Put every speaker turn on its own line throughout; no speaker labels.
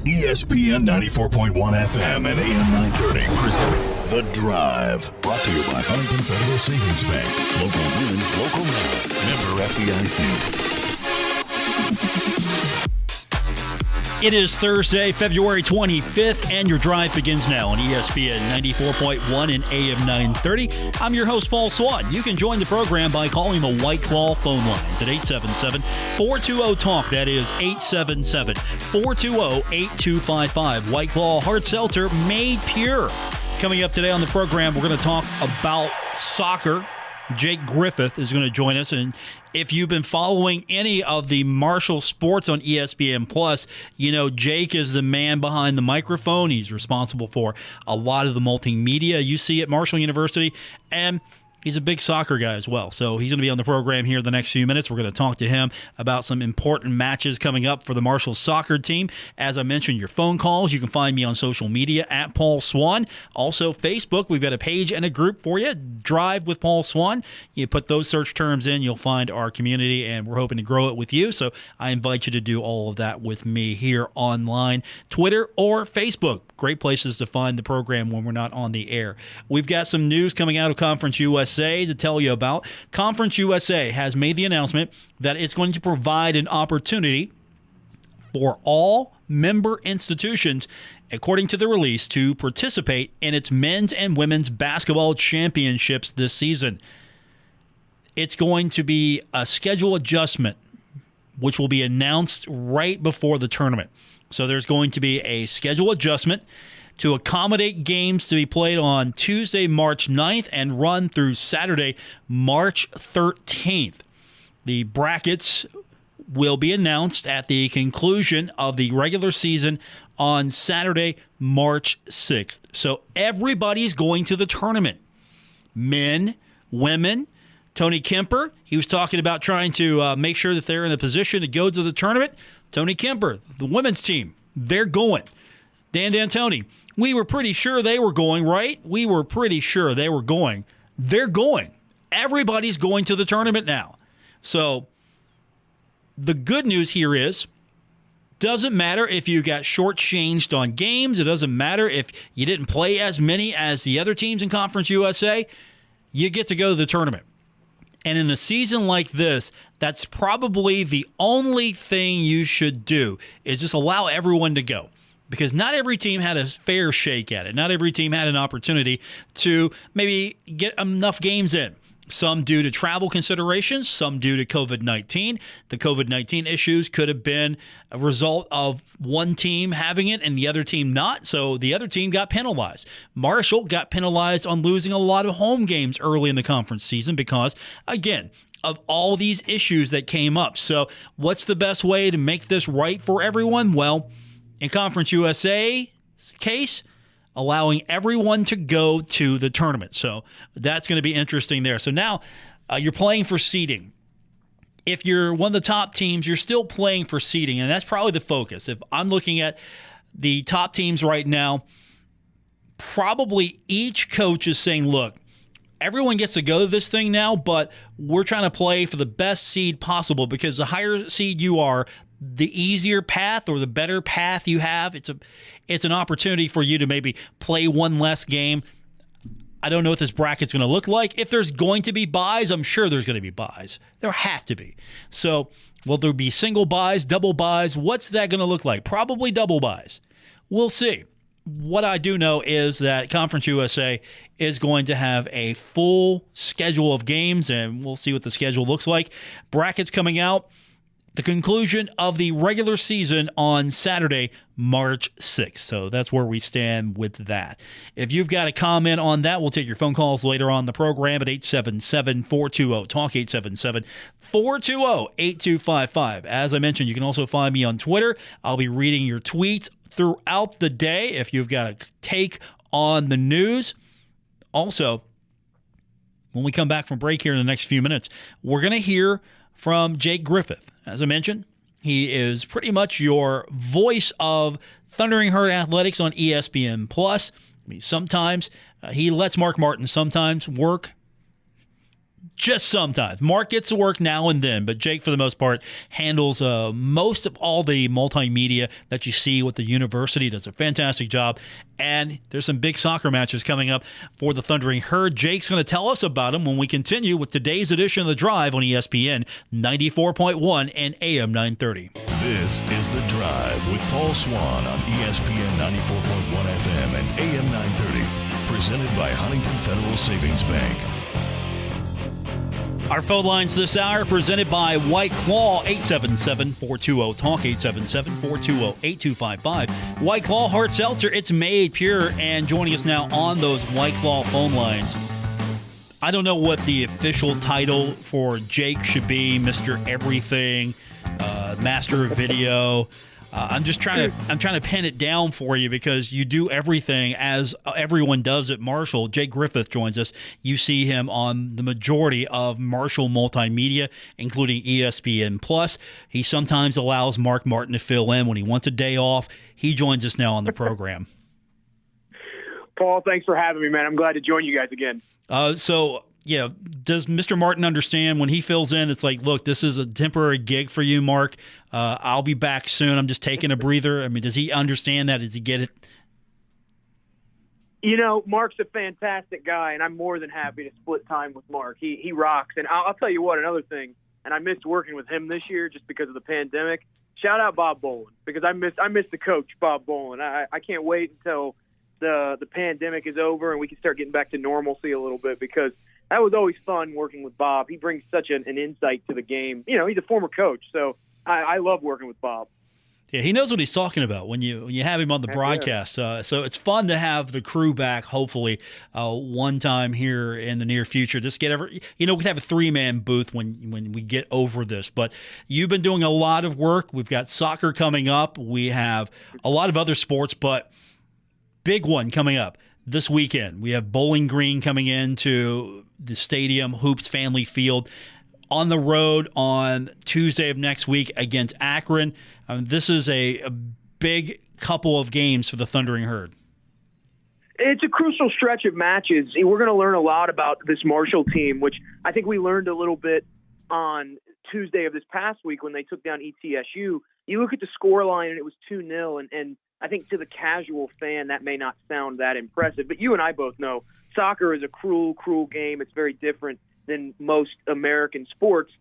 ESPN 94.1 FM and AM 930 present The Drive. Brought to you by Huntington Federal Savings Bank. Local women, local now. Member FDIC.
It is Thursday, February 25th, and your drive begins now on ESPN 94.1 and AM 930. I'm your host, Paul Swann. You can join the program by calling the White Claw phone lines at 877-420-TALK. That is 877-420-8255. White Claw Hard Seltzer, made pure. Coming up today on the program, we're going to talk about soccer. Jake Griffith is going to join us, and if you've been following any of the Marshall sports on ESPN+, you know Jake is the man behind the microphone. He's responsible for a lot of the multimedia you see at Marshall University, and he's a big soccer guy as well. So he's going to be on the program here in the next few minutes. We're going to talk to him about some important matches coming up for the Marshall soccer team. As I mentioned, your phone calls, you can find me on social media at Paul Swann. Also, Facebook, we've got a page and a group for you, Drive with Paul Swann. You put those search terms in, you'll find our community, and we're hoping to grow it with you. So I invite you to do all of that with me here online, Twitter or Facebook. Great places to find the program when we're not on the air. We've got some news coming out of Conference USA to tell you about. Conference USA has made the announcement that it's going to provide an opportunity for all member institutions, according to the release, to participate in its men's and women's basketball championships this season. It's going to be a schedule adjustment, which will be announced right before the tournament. So there's going to be a schedule adjustment to accommodate games to be played on Tuesday, March 9th and run through Saturday, March 13th. The brackets will be announced at the conclusion of the regular season on Saturday, March 6th. So everybody's going to the tournament. Men, women. Tony Kemper, he was talking about trying to make sure that they're in a position to go to the tournament. Tony Kemper, the women's team, they're going. Dan D'Antoni, we were pretty sure they were going, right? We were pretty sure they were going. They're going. Everybody's going to the tournament now. So the good news here is, doesn't matter if you got shortchanged on games. It doesn't matter if you didn't play as many as the other teams in Conference USA. You get to go to the tournament. And in a season like this, that's probably the only thing you should do is just allow everyone to go. Because not every team had a fair shake at it. Not every team had an opportunity to maybe get enough games in. Some due to travel considerations, some due to COVID-19. The COVID-19 issues could have been a result of one team having it and the other team not, so the other team got penalized. Marshall got penalized on losing a lot of home games early in the conference season because, again, of all these issues that came up. So what's the best way to make this right for everyone? Well, in Conference USA's case, allowing everyone to go to the tournament. So that's going to be interesting there. So now you're playing for seeding. If you're one of the top teams, you're still playing for seeding, and that's probably the focus. If I'm looking at the top teams right now, probably each coach is saying, look, everyone gets to go to this thing now, but we're trying to play for the best seed possible because the higher seed you are, the easier path or the better path you have, it's an opportunity for you to maybe play one less game. I don't know what this bracket's going to look like. If there's going to be buys, I'm sure there's going to be buys. There have to be. So will there be single buys, double buys? What's that going to look like? Probably double buys. We'll see. What I do know is that Conference USA is going to have a full schedule of games, and we'll see what the schedule looks like. Brackets coming out. The conclusion of the regular season on Saturday, March 6th. So that's where we stand with that. If you've got a comment on that, we'll take your phone calls later on the program at 877-420-TALK, 877-420-8255. As I mentioned, you can also find me on Twitter. I'll be reading your tweets throughout the day if you've got a take on the news. Also, when we come back from break here in the next few minutes, we're going to hear from Jake Griffith. As I mentioned, he is pretty much your voice of Thundering Herd Athletics on ESPN+. I mean, sometimes he lets Mark Martin sometimes work Just sometimes. Mark gets to work now and then, but Jake, for the most part, handles most of all the multimedia that you see with the university. Does a fantastic job. And there's some big soccer matches coming up for the Thundering Herd. Jake's going to tell us about them when we continue with today's edition of The Drive on ESPN 94.1 and AM 930.
This is The Drive with Paul Swann on ESPN 94.1 FM and AM 930. Presented by Huntington Federal Savings Bank.
Our phone lines this hour presented by White Claw, 877-420-TALK, 877-420-8255. White Claw Hard Seltzer, it's made pure. And joining us now on those White Claw phone lines, I don't know what the official title for Jake should be, Mr. Everything, Master of Video. I'm trying to pin it down for you because you do everything as everyone does at Marshall. Jake Griffith joins us. You see him on the majority of Marshall Multimedia, including ESPN Plus. He sometimes allows Mark Martin to fill in when he wants a day off. He joins us now on the program.
Paul, thanks for having me, man. I'm glad to join you guys again.
Yeah, does Mr. Martin understand when he fills in, it's like, look, this is a temporary gig for you, Mark. I'll be back soon. I'm just taking a breather. I mean, does he understand that? Does he get it?
You know, Mark's a fantastic guy, and I'm more than happy to split time with Mark. He rocks. And I'll tell you what, another thing, and I missed working with him this year just because of the pandemic. Shout out Bob Bolin, because I missed the coach, Bob Bolin. I can't wait until the pandemic is over and we can start getting back to normalcy a little bit, because that was always fun working with Bob. He brings such an insight to the game. You know, he's a former coach, so I love working with Bob.
Yeah, he knows what he's talking about when you have him on the broadcast. So it's fun to have the crew back, hopefully, one time here in the near future. Just we can have a 3-man booth when we get over this. But you've been doing a lot of work. We've got soccer coming up. We have a lot of other sports, but big one coming up this weekend. We have Bowling Green coming into the stadium, Hoops Family Field, on the road on Tuesday of next week against Akron. This is a big couple of games for the Thundering Herd.
It's a crucial stretch of matches. We're going to learn a lot about this Marshall team, which I think we learned a little bit on Tuesday of this past week when they took down ETSU. You look at the scoreline, and it was 2-0, and I think to the casual fan that may not sound that impressive, but you and I both know soccer is a cruel, cruel game. It's very different than most American sports.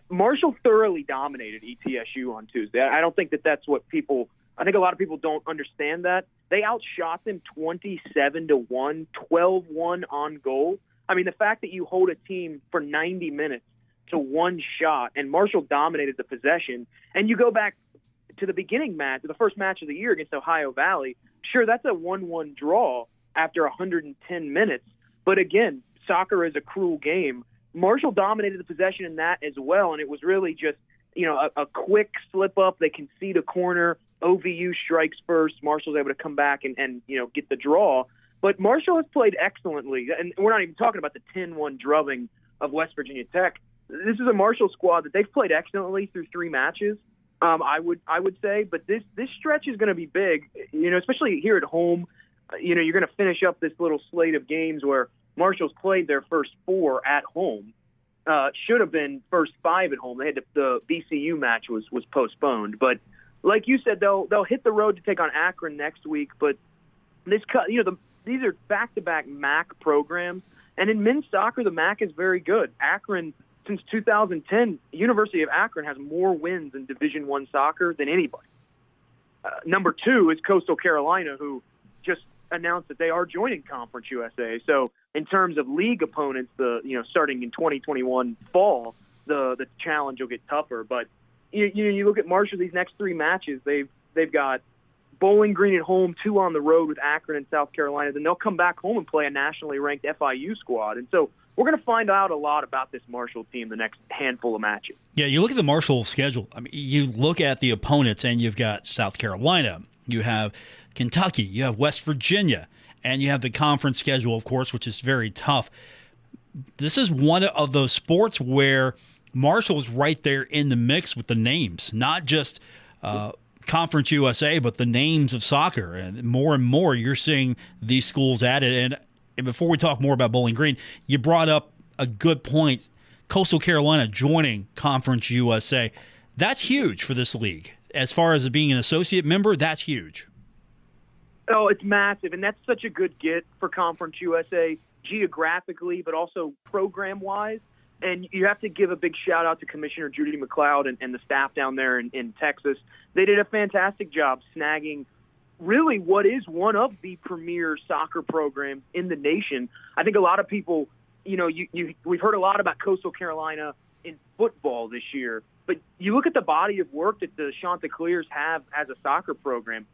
Marshall thoroughly dominated ETSU on Tuesday. I don't think that's what I think a lot of people don't understand that. They outshot them 27-1, 12-1 on goal. I mean, the fact that you hold a team for 90 minutes to one shot, and Marshall dominated the possession, and you go back to the beginning match, the first match of the year against Ohio Valley, sure, that's a 1-1 draw after 110 minutes. But again, soccer is a cruel game. Marshall dominated the possession in that as well, and it was really just, a quick slip-up. They concede a corner. OVU strikes first. Marshall's able to come back and get the draw. But Marshall has played excellently, and we're not even talking about the 10-1 drubbing of West Virginia Tech. This is a Marshall squad that they've played excellently through 3 matches. I would say, but this stretch is going to be big, especially here at home. You're going to finish up this little slate of games where Marshall's played their first 4 at home. Should have been first 5 at home. They had the VCU match was postponed, but like you said, they'll hit the road to take on Akron next week. But these are back-to-back MAC programs, and in men's soccer, the MAC is very good. Akron. Since 2010, University of Akron has more wins in Division I soccer than anybody. Number 2 is Coastal Carolina, who just announced that they are joining Conference USA. So in terms of league opponents, starting in 2021 fall, the challenge will get tougher. But you look at Marshall, these next 3 matches, they've got Bowling Green at home, 2 on the road with Akron and South Carolina. Then they'll come back home and play a nationally ranked FIU squad. And so we're going to find out a lot about this Marshall team the next handful of matches. Yeah,
you look at the Marshall schedule. I mean, you look at the opponents, and you've got South Carolina, you have Kentucky, you have West Virginia, and you have the conference schedule, of course, which is very tough. This is one of those sports where Marshall is right there in the mix with the names, not just Conference USA, but the names of soccer. And more you're seeing these schools added. And before we talk more about Bowling Green, you brought up a good point Coastal Carolina joining Conference USA. That's huge for this league. As far as being an associate member, that's huge.
Oh, it's massive, and that's such a good get for Conference USA geographically, but also program-wise. And you have to give a big shout-out to Commissioner Judy McLeod and the staff down there in Texas. They did a fantastic job snagging really what is one of the premier soccer programs in the nation. I think a lot of people, we've heard a lot about Coastal Carolina in football this year, but you look at the body of work that the Chanticleers have as a soccer program.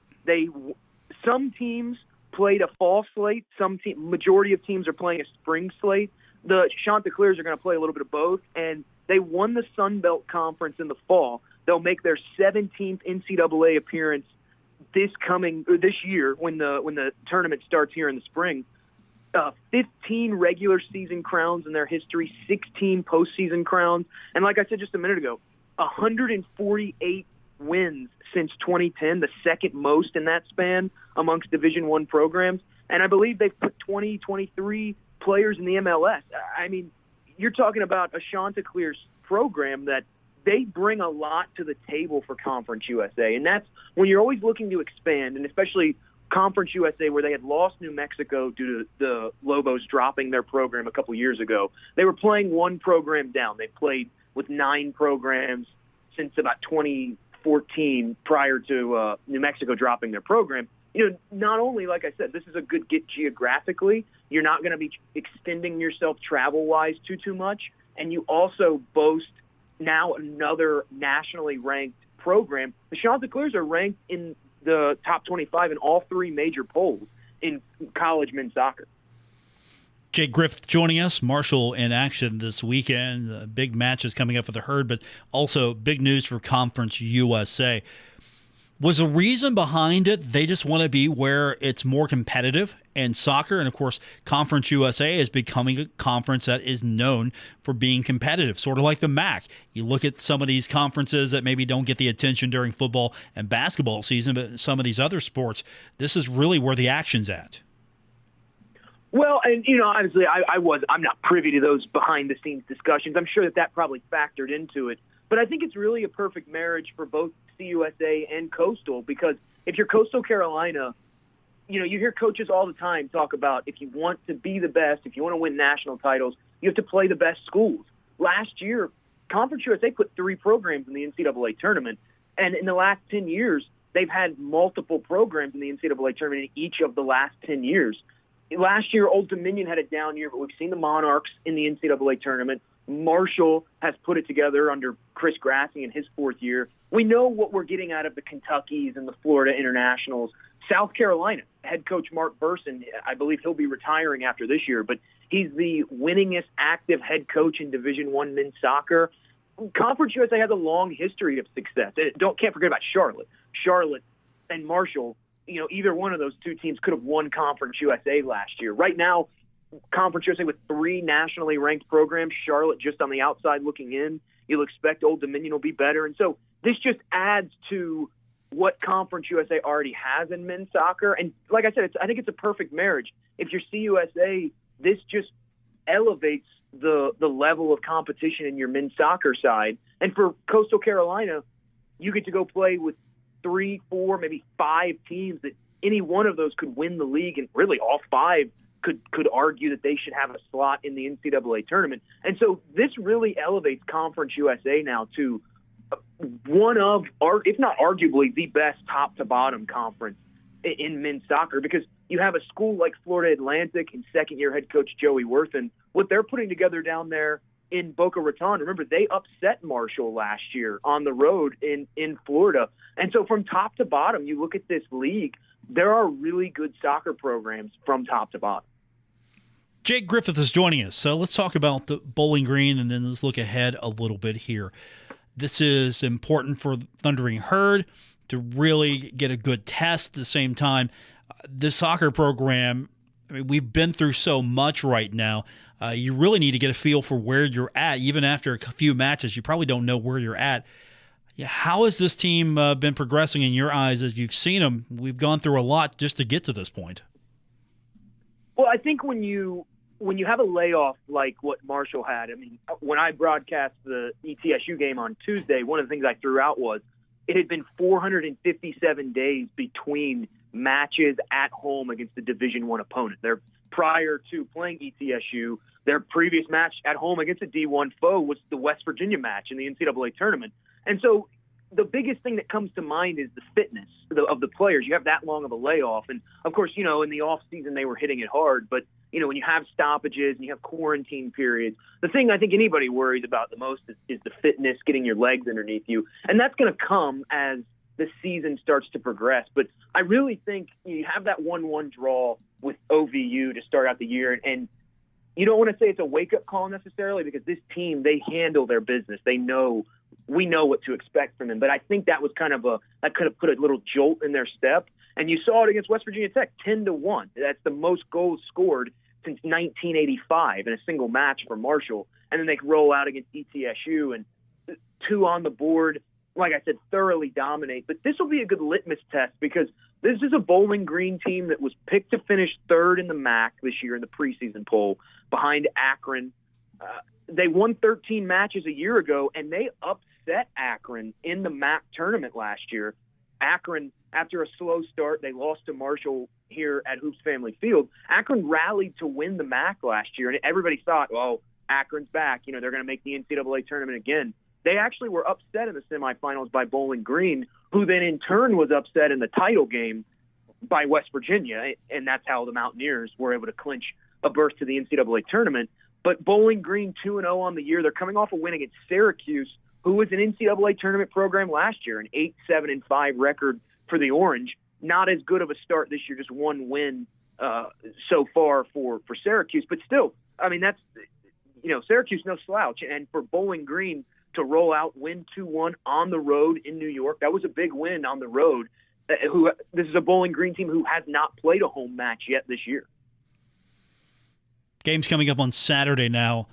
Some teams played a fall slate. Majority of teams are playing a spring slate. The Chanticleers are going to play a little bit of both, and they won the Sun Belt Conference in the fall. They'll make their 17th NCAA appearance this year when the tournament starts here in the spring. 15 regular season crowns in their history, 16 postseason crowns, and like I said just a minute ago, 148 wins since 2010, the second most in that span amongst Division I programs. And I believe they've put 23 players in the MLS. I mean, you're talking about a Chanticleers program that they bring a lot to the table for Conference USA. And that's when you're always looking to expand, and especially Conference USA, where they had lost New Mexico due to the Lobos dropping their program a couple years ago. They were playing one program down. They played with 9 programs since about 2014 prior to New Mexico dropping their program. Not only, like I said, this is a good get geographically, you're not going to be extending yourself travel-wise too much, and you also boast now another nationally ranked program. The Chanticleers are ranked in the top 25 in all 3 major polls in college men's soccer.
Jake Griffith joining us. Marshall in action this weekend. Big matches coming up for the Herd, but also big news for Conference USA. Was the reason behind it they just want to be where it's more competitive in soccer? And, of course, Conference USA is becoming a conference that is known for being competitive, sort of like the MAC. You look at some of these conferences that maybe don't get the attention during football and basketball season, but some of these other sports, this is really where the action's at.
Well, and, obviously I'm not privy to those behind-the-scenes discussions. I'm sure that probably factored into it. But I think it's really a perfect marriage for both CUSA and Coastal, because if you're Coastal Carolina, you hear coaches all the time talk about if you want to be the best, if you want to win national titles, you have to play the best schools. Last year, Conference USA put 3 programs in the NCAA tournament, and in the last 10 years, they've had multiple programs in the NCAA tournament in each of the last 10 years. Last year, Old Dominion had a down year, but we've seen the Monarchs in the NCAA tournament. Marshall has put it together under Chris Grassi in his 4th year. We know what we're getting out of the Kentuckys and the Florida Internationals. South Carolina, head coach Mark Burson, I believe he'll be retiring after this year, but he's the winningest active head coach in Division I men's soccer. Conference USA has a long history of success. Can't forget about Charlotte. Charlotte and Marshall, either one of those 2 teams could have won Conference USA last year. Right now, Conference USA with 3 nationally ranked programs, Charlotte just on the outside looking in. You'll expect Old Dominion will be better. And so this just adds to what Conference USA already has in men's soccer. And like I said, I think it's a perfect marriage. If you're CUSA, this just elevates the level of competition in your men's soccer side. And for Coastal Carolina, you get to go play with 3, 4, maybe 5 teams that any one of those could win the league, and really all 5 could argue that they should have a slot in the NCAA tournament. And so this really elevates Conference USA now to one of, if not arguably, the best top-to-bottom conference in men's soccer, because you have a school like Florida Atlantic and second-year head coach Joey Worthen, what they're putting together down there in Boca Raton. Remember, they upset Marshall last year on the road in Florida. And so from top to bottom, you look at this league, there are really good soccer programs from top to bottom.
Jake Griffith is joining us. So let's talk about the Bowling Green, and then let's look ahead a little bit here. This is important for Thundering Herd to really get a good test. At the same time, the soccer program, we've been through so much right now. You really need to get a feel for where you're at. Even after a few matches, you probably don't know where you're at. Yeah, how has this team been progressing in your eyes as you've seen them? We've gone through a lot just to get to this point.
Well, I think when you when you have a layoff like what Marshall had, I mean, when I broadcast the ETSU game on Tuesday, one of the things I threw out was it had been 457 days between matches at home against the Division I opponent. Prior to playing ETSU, their previous match at home against a D1 foe was the West Virginia match in the NCAA tournament. And so the biggest thing that comes to mind is the fitness of the players. You have that long of a layoff. And, of course, in the off season they were hitting it hard. But, when you have stoppages and you have quarantine periods, the thing I think anybody worries about the most is the fitness, getting your legs underneath you. And that's going to come as the season starts to progress. But I really think you have that 1-1 draw with OVU to start out the year. And you don't want to say it's a wake-up call necessarily, because this team, they handle their business. We know what to expect from them. But I think that was that could have put a little jolt in their step. And you saw it against West Virginia Tech, 10-1. That's the most goals scored since 1985 in a single match for Marshall. And then they roll out against ETSU and 2 on the board. Like I said, thoroughly dominate. But this will be a good litmus test, because this is a Bowling Green team that was picked to finish 3rd in the MAC this year in the preseason poll, behind Akron. They won 13 matches a year ago, and they upset Akron in the MAC tournament last year. Akron, after a slow start, they lost to Marshall here at Hoops Family Field. Akron rallied to win the MAC last year, and everybody thought, well, Akron's back. They're going to make the NCAA tournament again. They actually were upset in the semifinals by Bowling Green, who then in turn was upset in the title game by West Virginia, and that's how the Mountaineers were able to clinch a berth to the NCAA tournament. But Bowling Green 2-0 on the year. They're coming off a win against Syracuse, who was an NCAA tournament program last year, an 8-7-5 record for the Orange. Not as good of a start this year, just one win so far for Syracuse. But still, I mean, that's, Syracuse no slouch. And for Bowling Green to roll out, win 2-1 on the road in New York, that was a big win on the road. This is a Bowling Green team who has not played a home match yet this year.
Game's coming up on Saturday now.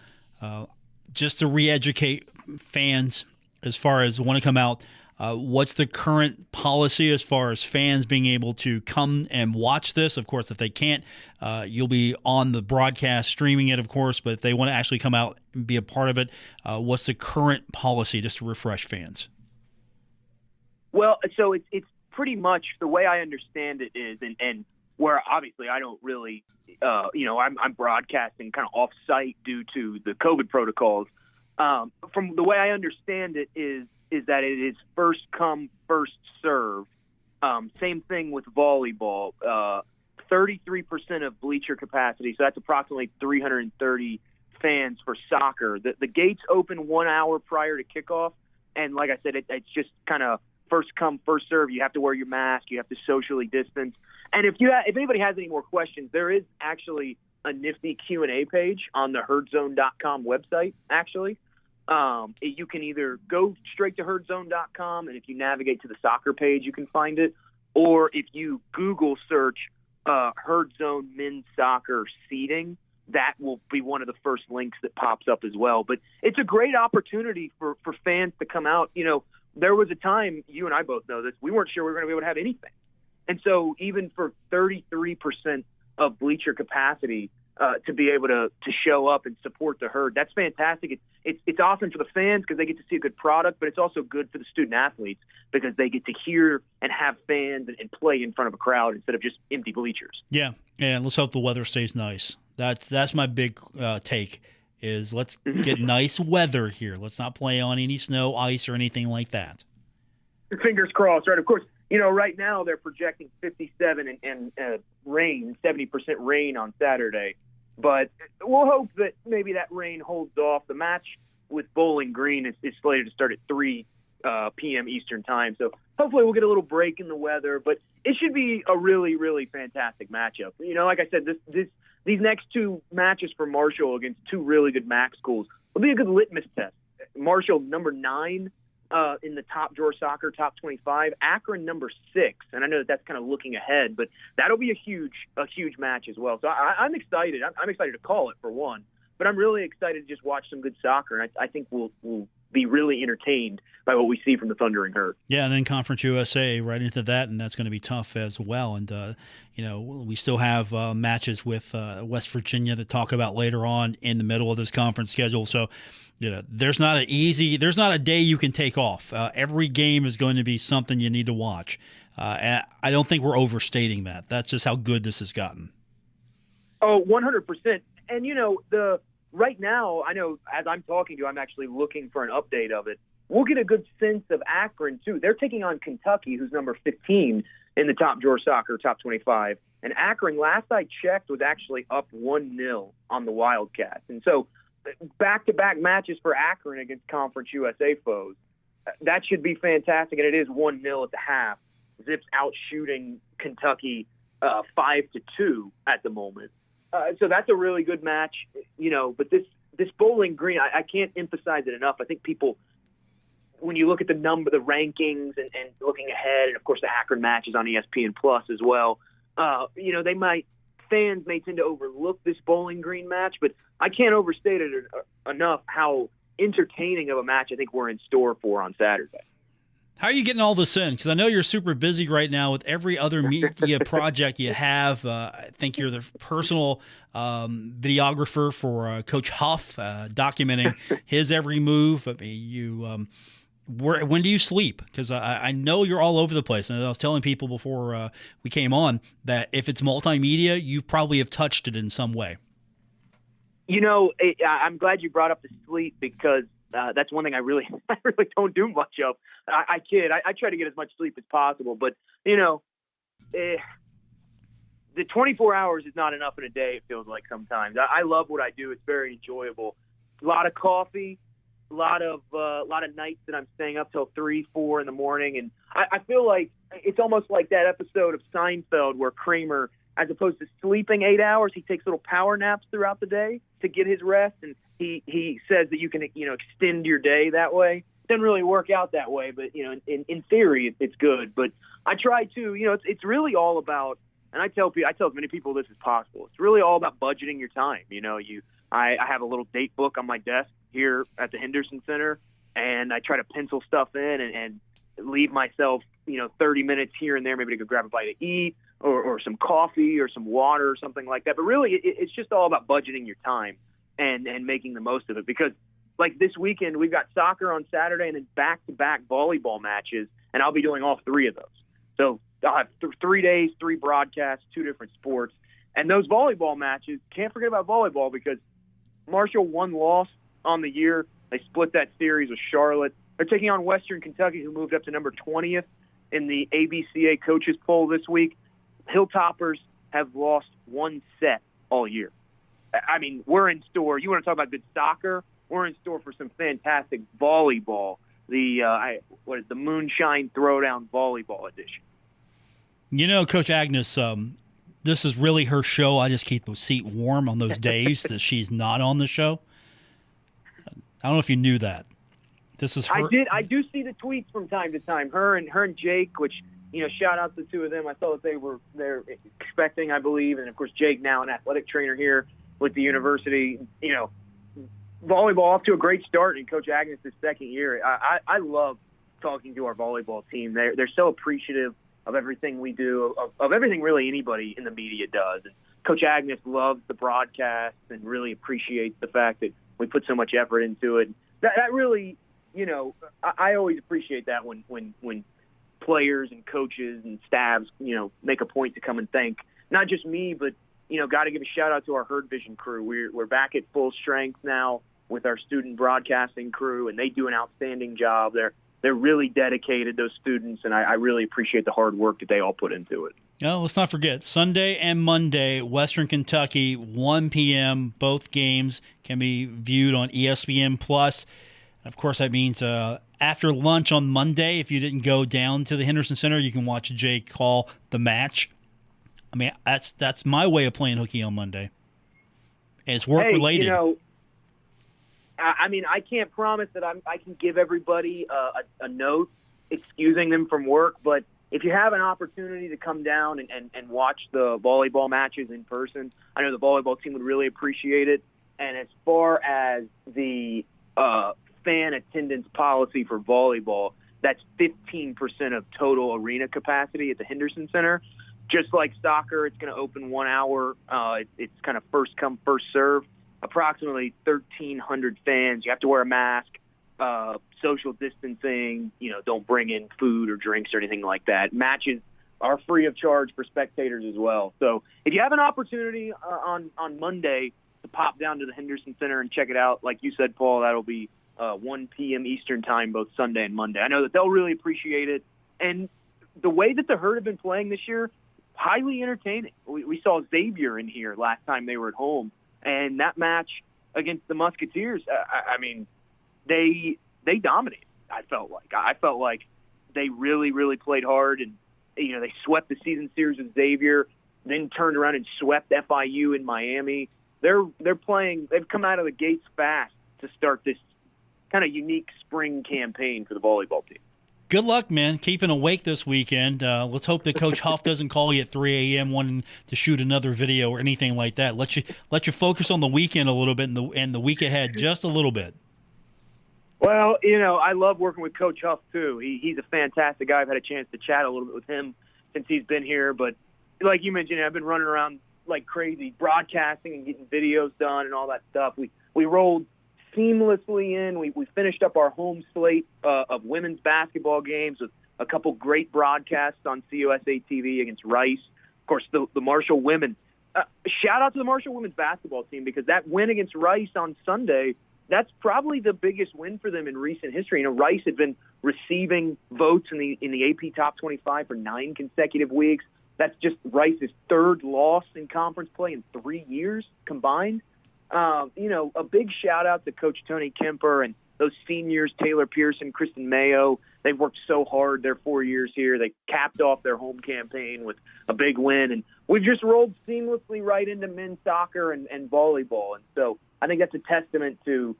Just to re-educate fans as far as want to come out, what's the current policy as far as fans being able to come and watch this? Of course, if they can't, you'll be on the broadcast streaming it, of course, but if they want to actually come out and be a part of it, what's the current policy, just to refresh fans?
Well, so it's pretty much the way I understand it is, and where obviously I don't really, I'm broadcasting kind of off-site due to the COVID protocols. From the way I understand it is that it is first come, first serve. Same thing with volleyball. 33% of bleacher capacity, so that's approximately 330 fans for soccer. The gates open 1 hour prior to kickoff, and like I said, it's just kind of first come, first serve. You have to wear your mask. You have to socially distance. And if anybody has any more questions, there is actually a nifty Q&A page on the HerdZone.com website, actually. You can either go straight to HerdZone.com, and if you navigate to the soccer page, you can find it. Or if you Google search HerdZone men's soccer seating, that will be one of the first links that pops up as well. But it's a great opportunity for fans to come out. There was a time, you and I both know this, we weren't sure we were going to be able to have anything. And so even for 33% of bleacher capacity, to be able to show up and support the Herd, that's fantastic. It's awesome for the fans because they get to see a good product, but it's also good for the student athletes because they get to hear and have fans and play in front of a crowd instead of just empty bleachers.
Yeah, and let's hope the weather stays nice. That's my big take is let's get nice weather here. Let's not play on any snow, ice, or anything like that.
Fingers crossed, right? Of course, right now they're projecting 57 and rain, 70% rain on Saturday. But we'll hope that maybe that rain holds off. The match with Bowling Green is slated to start at 3 p.m. Eastern time. So hopefully we'll get a little break in the weather. But it should be a really, really fantastic matchup. Like I said, these next two matches for Marshall against two really good MAC schools will be a good litmus test. Marshall, number 9 in the top drawer soccer, top 25. Akron, number 6. And I know that's kind of looking ahead, but that'll be a huge match as well. So I'm excited. I'm excited to call it for one, but I'm really excited to just watch some good soccer. And I think we'll be really entertained by what we see from the Thundering Herd.
Yeah, and then Conference USA right into that, and that's going to be tough as well. And, we still have matches with West Virginia to talk about later on in the middle of this conference schedule. So, there's not a day you can take off. Every game is going to be something you need to watch. And I don't think we're overstating that. That's just how good this has gotten.
Oh, 100%. And, right now, I know as I'm talking to you, I'm actually looking for an update of it. We'll get a good sense of Akron, too. They're taking on Kentucky, who's number 15 in the Top Drawer Soccer Top 25. And Akron, last I checked, was actually up 1-0 on the Wildcats. And so back-to-back matches for Akron against Conference USA foes. That should be fantastic, and it is 1-0 at the half. Zips out shooting Kentucky 5-2 at the moment. So that's a really good match, but this Bowling Green, I can't emphasize it enough. I think people, when you look at the rankings and looking ahead, and of course the Akron match is on ESPN Plus as well, fans may tend to overlook this Bowling Green match, but I can't overstate it enough how entertaining of a match I think we're in store for on Saturday.
How are you getting all this in? Because I know you're super busy right now with every other media project you have. I think you're the personal videographer for Coach Huff, documenting his every move. I mean, when do you sleep? Because I know you're all over the place. And I was telling people before we came on that if it's multimedia, you probably have touched it in some way.
I'm glad you brought up the sleep because that's one thing I really don't do much of. I kid. I try to get as much sleep as possible, but the 24 hours is not enough in a day. It feels like sometimes. I love what I do. It's very enjoyable. A lot of coffee, a lot of nights that I'm staying up till 3, 4 in the morning, and I feel like it's almost like that episode of Seinfeld where Kramer, as opposed to sleeping 8 hours, he takes little power naps throughout the day to get his rest, and he says that you can extend your day that way. Doesn't really work out that way, but in theory it's good. But I try to, it's really all about, and I tell as many people this as possible. It's really all about budgeting your time. I have a little date book on my desk here at the Henderson Center, and I try to pencil stuff in and leave myself 30 minutes here and there, maybe to go grab a bite to eat or some coffee or some water or something like that. But really, it's just all about budgeting your time and making the most of it. Because like this weekend, we've got soccer on Saturday and then back-to-back volleyball matches, and I'll be doing all 3 of those. So I'll have 3 days, 3 broadcasts, 2 different sports. And those volleyball matches, can't forget about volleyball because Marshall 1 loss on the year. They split that series with Charlotte. They're taking on Western Kentucky, who moved up to number 20th in the ABCA coaches poll this week. Hilltoppers have lost 1 set all year. I mean, we're in store. You want to talk about good soccer? We're in store for some fantastic volleyball. The Moonshine Throwdown Volleyball edition.
Coach Agnes, this is really her show. I just keep the seat warm on those days that she's not on the show. I don't know if you knew that. This is her.
I do see the tweets from time to time. Her and Jake, which shout out to the 2 of them. I saw that they're expecting, I believe, and of course Jake now an athletic trainer here with the university. Volleyball off to a great start in Coach Agnes' 2nd year. I love talking to our volleyball team. They're so appreciative of everything we do, of everything really anybody in the media does. And Coach Agnes loves the broadcast and really appreciates the fact that we put so much effort into it. That really, I always appreciate that when players and coaches and staffs, make a point to come and thank not just me, but got to give a shout out to our HerdVison crew. We're back at full strength now with our student broadcasting crew, and they do an outstanding job. They're really dedicated, those students, and I really appreciate the hard work that they all put into it.
Let's not forget, Sunday and Monday, Western Kentucky, 1 p.m. Both games can be viewed on ESPN Plus. Of course, that means after lunch on Monday, if you didn't go down to the Henderson Center, you can watch Jake call the match. I mean, that's my way of playing hooky on Monday. And it's work-related.
I can't promise that I can give everybody a note excusing them from work, but if you have an opportunity to come down and watch the volleyball matches in person, I know the volleyball team would really appreciate it. And as far as the fan attendance policy for volleyball. That's 15% of total arena capacity at the Henderson Center. Just like soccer, it's going to open 1 hour. It's kind of first come, first serve. Approximately 1,300 fans. You have to wear a mask, social distancing, don't bring in food or drinks or anything like that. Matches are free of charge for spectators as well. So if you have an opportunity on Monday to pop down to the Henderson Center and check it out, like you said, Paul, that'll be 1 p.m. Eastern time, both Sunday and Monday. I know that they'll really appreciate it. And the way that the Herd have been playing this year, highly entertaining. We saw Xavier in here last time they were at home, and that match against the Musketeers, they dominated. I felt like they really, really played hard, and they swept the season series with Xavier, then turned around and swept FIU in Miami. They're playing. They've come out of the gates fast to start this kind of unique spring campaign for the volleyball team.
Good luck, man. Keeping awake this weekend. Let's hope that Coach Huff doesn't call you at 3 a.m. wanting to shoot another video or anything like that. Let you focus on the weekend a little bit and the week ahead just a little bit.
Well, I love working with Coach Huff too. He's a fantastic guy. I've had a chance to chat a little bit with him since he's been here. But like you mentioned, I've been running around like crazy, broadcasting and getting videos done and all that stuff. We rolled seamlessly in. We finished up our home slate of women's basketball games with a couple great broadcasts on CUSA TV against Rice. Of course, the Marshall women. Shout out to the Marshall women's basketball team, because that win against Rice on Sunday, that's probably the biggest win for them in recent history. Rice had been receiving votes in the AP Top 25 for 9 consecutive weeks. That's just Rice's third loss in conference play in 3 years combined. A big shout out to Coach Tony Kemper and those seniors, Taylor Pearson, Kristen Mayo. They've worked so hard their 4 years here. They capped off their home campaign with a big win, and we've just rolled seamlessly right into men's soccer and volleyball. And so I think that's a testament to,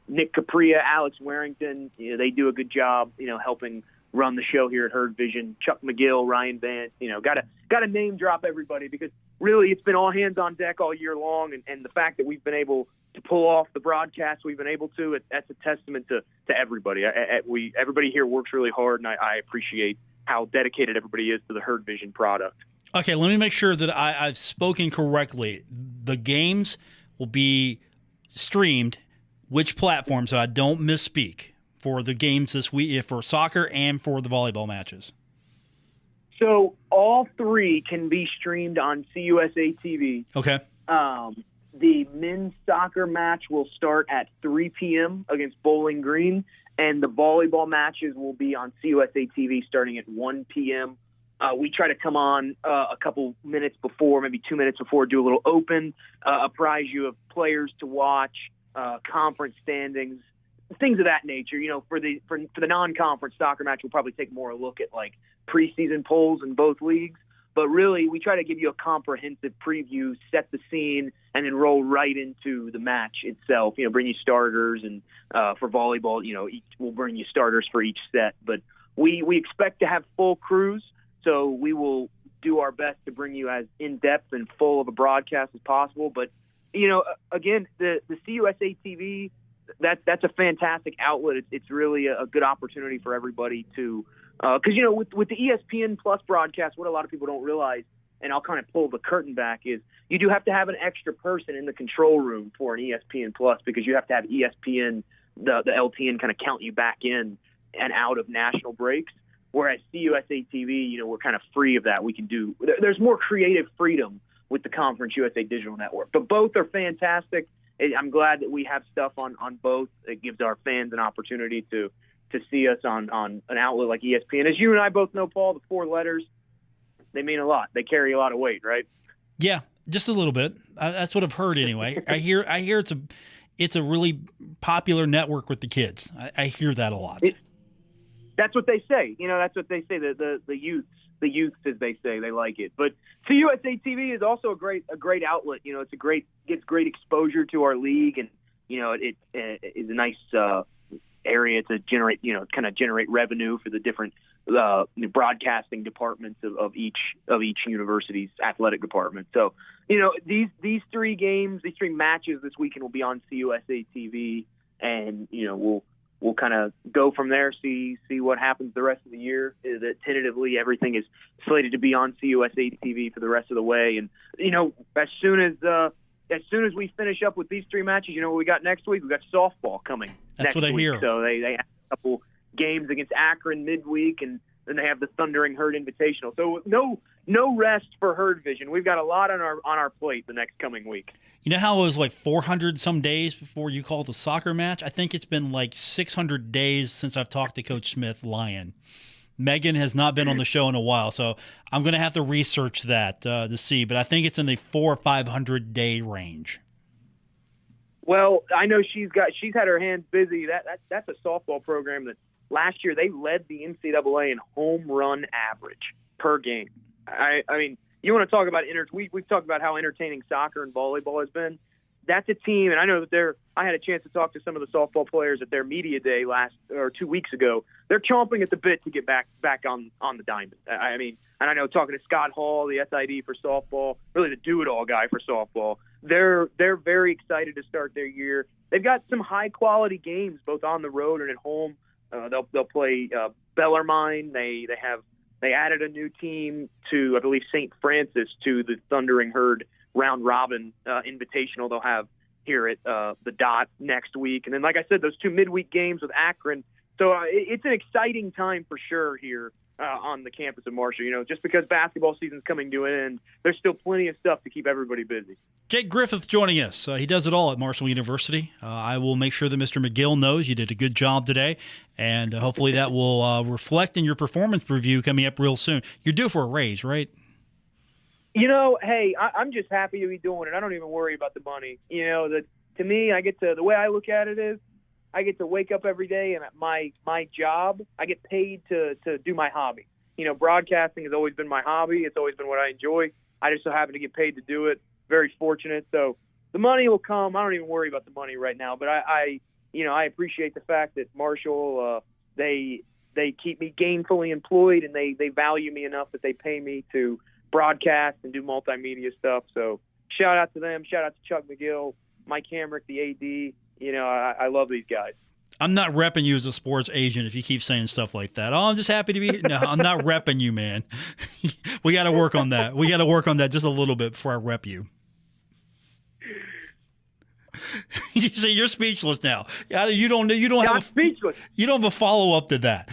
Nick Capria, Alex Warrington. They do a good job, helping run the show here at HerdVison. Chuck McGill, Ryan Vance, got to name drop everybody, because really it's been all hands on deck all year long. And the fact that we've been able to pull off the broadcast we've been able to, that's a testament to everybody. Everybody here works really hard, and I appreciate how dedicated everybody is to the HerdVison product.
Okay, let me make sure that I've spoken correctly. The games will be streamed, which platform, so I don't misspeak, for the games this week, for soccer and for the volleyball matches?
So all 3 can be streamed on CUSA TV.
Okay.
The men's soccer match will start at 3 p.m. against Bowling Green, and the volleyball matches will be on CUSA TV starting at 1 p.m. We try to come on a couple minutes before, maybe 2 minutes before, do a little open, apprise you of players to watch, conference standings, things of that nature. For the non-conference soccer match, we'll probably take more a look at like preseason polls in both leagues. But really, we try to give you a comprehensive preview, set the scene, and then roll right into the match itself. Bring you starters, and for volleyball, we'll bring you starters for each set. But we expect to have full crews, so we will do our best to bring you as in-depth and full of a broadcast as possible. But, again, the CUSA TV, that's a fantastic outlet. It's really a good opportunity for everybody to because, with the ESPN Plus broadcast, what a lot of people don't realize, and I'll kind of pull the curtain back, is you do have to have an extra person in the control room for an ESPN Plus, because you have to have ESPN, the LTN, kind of count you back in and out of national breaks. Whereas CUSA TV, we're kind of free of that. We can do – there's more creative freedom with the Conference USA Digital Network. But both are fantastic. I'm glad that we have stuff on both. It gives our fans an opportunity to see us on an outlet like ESPN. As you and I both know, Paul, the 4 letters, they mean a lot. They carry a lot of weight, right? Yeah,
just a little bit. That's what I've heard anyway. I hear it's a really popular network with the kids. I hear that a lot.
That's what they say. That's what they say. The youths, as they say, they like it. But CUSA TV is also a great outlet. Gets great exposure to our league, and it is a nice area to generate revenue for the different broadcasting departments of each university's athletic department. So these 3 games, these 3 matches this weekend will be on CUSA TV. and we'll kind of go from there, see what happens the rest of the year. That tentatively everything is slated to be on CUSA TV for the rest of the way. And, as soon as we finish up with these 3 matches, what we got next week? We got softball coming.
That's what I hear.
So they have a couple games against Akron midweek, and then they have the Thundering Herd Invitational. So no rest for HerdVison. We've got a lot on our plate the next coming week.
You know how it was like 400 some days before you called the soccer match? I think it's been like 600 days since I've talked to Coach Smith, Lion. Megan has not been on the show in a while, so I'm going to have to research that to see. But I think it's in the 400 or 500 day range.
Well, I know she's had her hands busy. That's a softball program that last year they led the NCAA in home run average per game. I mean, you want to talk about we've talked about how entertaining soccer and volleyball has been. That's a team, and I know that I had a chance to talk to some of the softball players at their media day 2 weeks ago. They're chomping at the bit to get back on the diamond. I mean, and I know talking to Scott Hall, the SID for softball, really the do-it-all guy for softball, they're very excited to start their year. They've got some high-quality games both on the road and at home. They'll play Bellarmine. They added a new team to, I believe, St. Francis to the Thundering Herd round robin invitational they'll have here at the Dot next week. And then, like I said, those 2 midweek games with Akron. So it's an exciting time for sure here on the campus of Marshall. Just because basketball season's coming to an end, there's still plenty of stuff to keep everybody busy.
Jake Griffith joining us. He does it all at Marshall University. I will make sure that Mr. McGill knows you did a good job today, and hopefully that will reflect in your performance review coming up real soon. You're due for a raise, right?
Hey, I'm just happy to be doing it. I don't even worry about the money. To me, the way I look at it is I get to wake up every day, and at my job, I get paid to do my hobby. Broadcasting has always been my hobby. It's always been what I enjoy. I just so happen to get paid to do it. Very fortunate. So the money will come. I don't even worry about the money right now, but I appreciate the fact that Marshall, they keep me gainfully employed, and they value me enough that they pay me to broadcast and do multimedia stuff. So shout out to them. Shout out to Chuck McGill, Mike Hamrick, the AD. I love these guys.
I'm not repping you as a sports agent if you keep saying stuff like that. Oh, I'm just happy to be here. No, I'm not repping you, man. We got to work on that. We got to work on that just a little bit before I rep you. You see, you're speechless now. You don't have
speechless.
You don't have a follow up to that.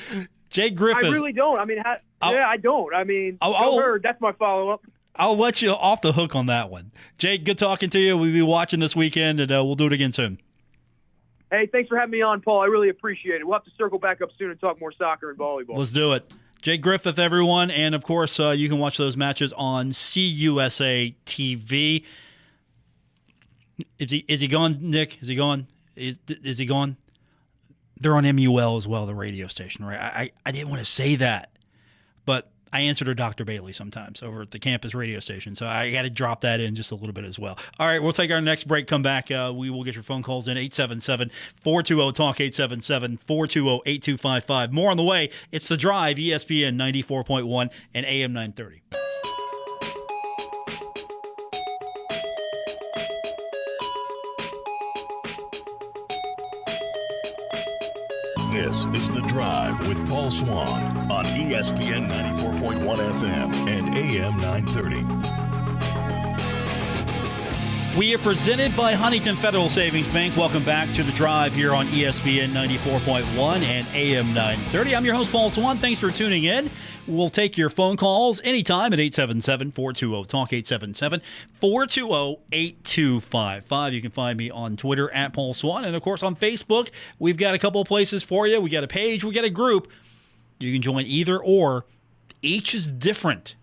Jake Griffith. I
really don't. I mean, I don't. I mean, that's my follow up.
I'll let you off the hook on that one. Jake, good talking to you. We'll be watching this weekend, and we'll do it again soon.
Hey, thanks for having me on, Paul. I really appreciate it. We'll have to circle back up soon and talk more soccer and volleyball.
Let's do it. Jake Griffith, everyone. And, of course, you can watch those matches on CUSA TV. Is he gone, Nick? Is he gone? Is he gone? They're on MUL as well, the radio station, right? I didn't want to say that, but I answer to Dr. Bailey sometimes over at the campus radio station, so I got to drop that in just a little bit as well. All right, we'll take our next break, come back. We will get your phone calls in, 877-420-TALK, 877-420-8255. More on the way. It's The Drive, ESPN 94.1 and AM 930.
This is The Drive with Paul Swann on ESPN 94.1 FM and AM 930.
We are presented by Huntington Federal Savings Bank. Welcome back to The Drive here on ESPN 94.1 and AM 930. I'm your host, Paul Swann. Thanks for tuning in. We'll take your phone calls anytime at 877-420-TALK, 877-420-8255. You can find me on Twitter at Paul Swann. And, of course, on Facebook, we've got a couple of places for you. We got a page. We got a group. You can join either or. Each is different.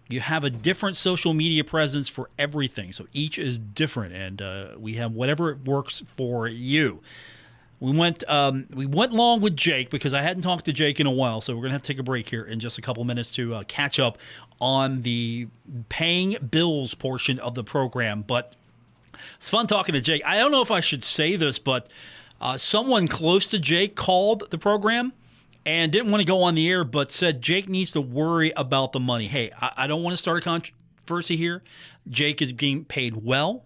You have a different social media presence for everything. So each is different. And we have whatever works for you. We went long with Jake because I hadn't talked to Jake in a while, so we're going to have to take a break here in just a couple minutes to catch up on the paying bills portion of the program. But it's fun talking to Jake. I don't know if I should say this, but someone close to Jake called the program and didn't want to go on the air, but said Jake needs to worry about the money. Hey, I don't want to start a controversy here. Jake is being paid well.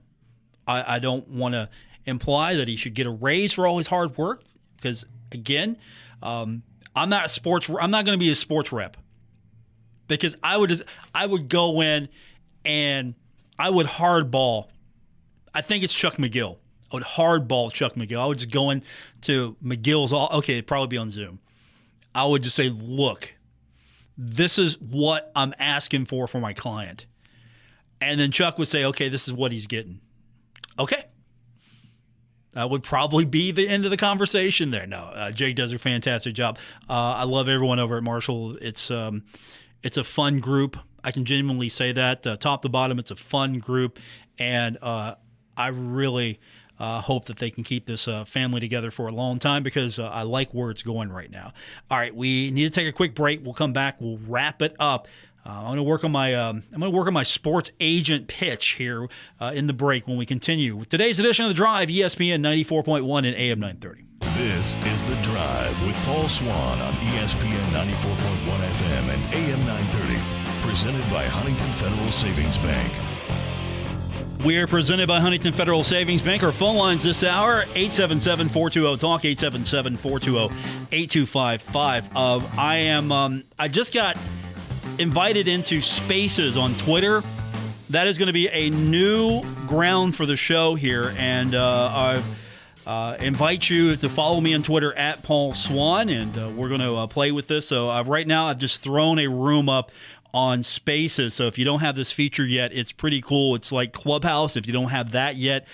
I don't want to imply that he should get a raise for all his hard work. Because again, I'm not going to be a sports rep. Because I would go in and I would hardball. I think it's Chuck McGill. I would hardball Chuck McGill. I would just go into McGill's. Okay, it'd probably be on Zoom. I would just say, look, this is what I'm asking for my client. And then Chuck would say, okay, this is what he's getting. Okay. That would probably be the end of the conversation there. No, Jake does a fantastic job. I love everyone over at Marshall. It's a fun group. I can genuinely say that. Top to bottom, it's a fun group. And I really hope that they can keep this family together for a long time because I like where it's going right now. All right, we need to take a quick break. We'll come back. We'll wrap it up. I'm going to work on my sports agent pitch here in the break when we continue with today's edition of The Drive, ESPN 94.1 and AM 930.
This is The Drive with Paul Swann on ESPN 94.1 FM and AM 930. Presented by Huntington Federal Savings Bank.
We are presented by Huntington Federal Savings Bank. Our phone lines this hour, 877-420-TALK, 877-420-8255. I just got invited into Spaces on Twitter. That is going to be a new ground for the show here, and I invite you to follow me on Twitter at Paul Swann, and we're going to play with this. So right now I've just thrown a room up on Spaces. So if you don't have this feature yet, it's pretty cool. It's like Clubhouse. If you don't have that yet,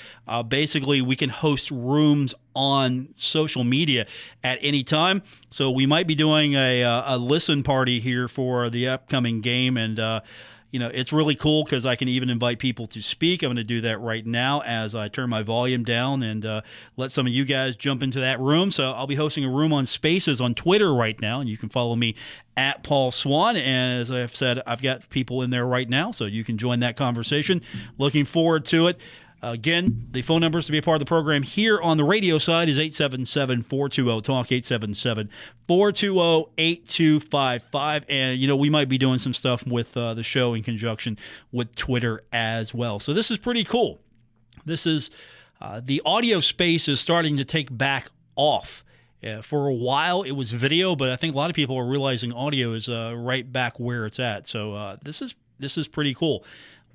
basically we can host rooms on social media at any time. So we might be doing a listen party here for the upcoming game, and it's really cool because I can even invite people to speak. I'm going to do that right now as I turn my volume down and let some of you guys jump into that room. So I'll be hosting a room on Spaces on Twitter right now, and you can follow me at Paul Swann. And as I've said, I've got people in there right now, so you can join that conversation. Looking forward to it. Again, the phone numbers to be a part of the program here on the radio side is 877-420-TALK, 877-420-8255. And, we might be doing some stuff with the show in conjunction with Twitter as well. So this is pretty cool. This is the audio space is starting to take back off. For a while, it was video, but I think a lot of people are realizing audio is right back where it's at. So this is pretty cool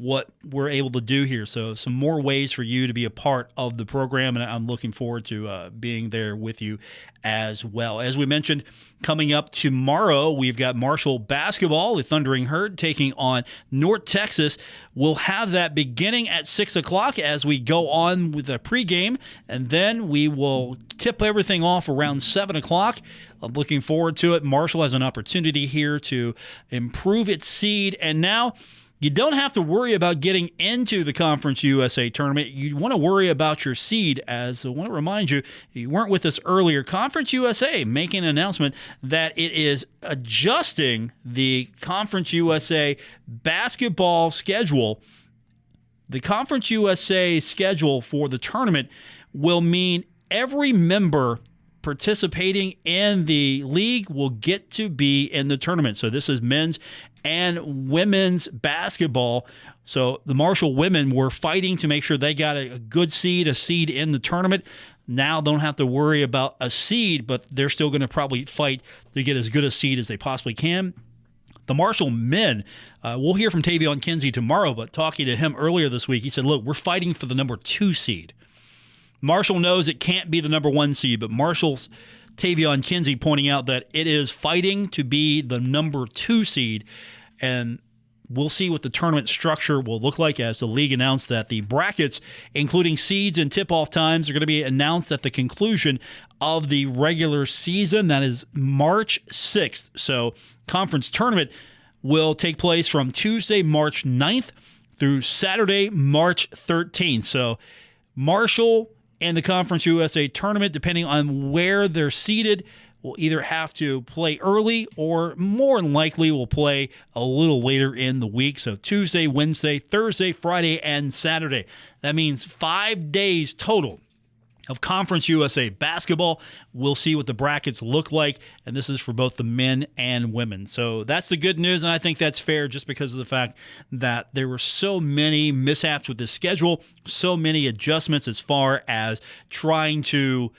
what we're able to do here. So some more ways for you to be a part of the program, and I'm looking forward to being there with you as well. As we mentioned, coming up tomorrow, we've got Marshall basketball, the Thundering Herd, taking on North Texas. We'll have that beginning at 6 o'clock as we go on with a pregame, and then we will tip everything off around 7 o'clock. I'm looking forward to it. Marshall has an opportunity here to improve its seed, and now you don't have to worry about getting into the Conference USA tournament. You want to worry about your seed, as I want to remind you, if you weren't with us earlier, Conference USA making an announcement that it is adjusting the Conference USA basketball schedule. The Conference USA schedule for the tournament will mean every member participating in the league will get to be in the tournament. So this is men's and women's basketball. So the Marshall women were fighting to make sure they got a good seed, a seed in the tournament. Now don't have to worry about a seed, but they're still going to probably fight to get as good a seed as they possibly can. The Marshall men, we'll hear from Tavion Kinsey tomorrow, but talking to him earlier this week, he said, look, we're fighting for the number 2 seed. Marshall knows it can't be the number 1 seed, but Marshall's Tavion Kinsey pointing out that it is fighting to be the number 2 seed, and we'll see what the tournament structure will look like as the league announced that the brackets, including seeds and tip-off times, are going to be announced at the conclusion of the regular season. That is March 6th. So conference tournament will take place from Tuesday, March 9th through Saturday, March 13th. So Marshall and the Conference USA tournament, depending on where they're seated, will either have to play early or more than likely will play a little later in the week. So Tuesday, Wednesday, Thursday, Friday, and Saturday. That means 5 days total of Conference USA basketball. We'll see what the brackets look like, and this is for both the men and women. So that's the good news, and I think that's fair just because of the fact that there were so many mishaps with the schedule, so many adjustments as far as trying to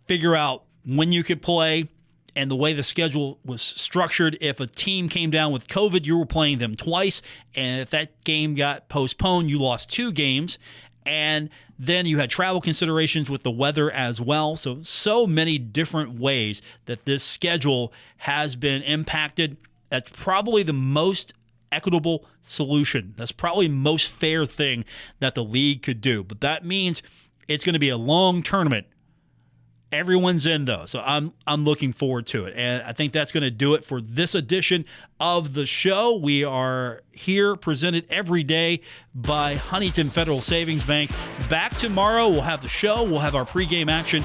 figure out when you could play and the way the schedule was structured. If a team came down with COVID, you were playing them twice, and if that game got postponed, you lost 2 games. And then you had travel considerations with the weather as well. So many different ways that this schedule has been impacted. That's probably the most equitable solution. That's probably the most fair thing that the league could do. But that means it's going to be a long tournament. Everyone's in, though, so I'm looking forward to it. And I think that's going to do it for this edition of the show. We are here presented every day by Huntington Federal Savings Bank. Back tomorrow, we'll have the show. We'll have our pregame action.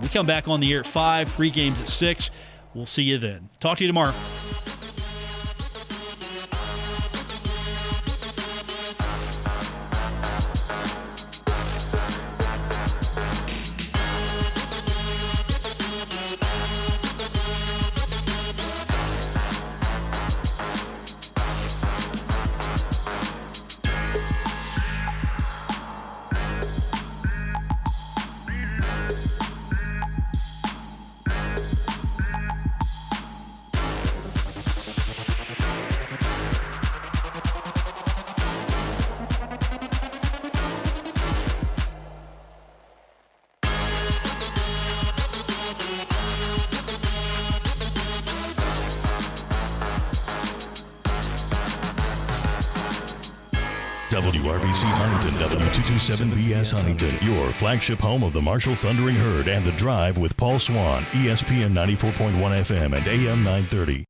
We come back on the air at 5, pregames at 6. We'll see you then. Talk to you tomorrow.
WRBC Huntington, W227BS Huntington, your flagship home of the Marshall Thundering Herd and The Drive with Paul Swann, ESPN 94.1 FM and AM 930.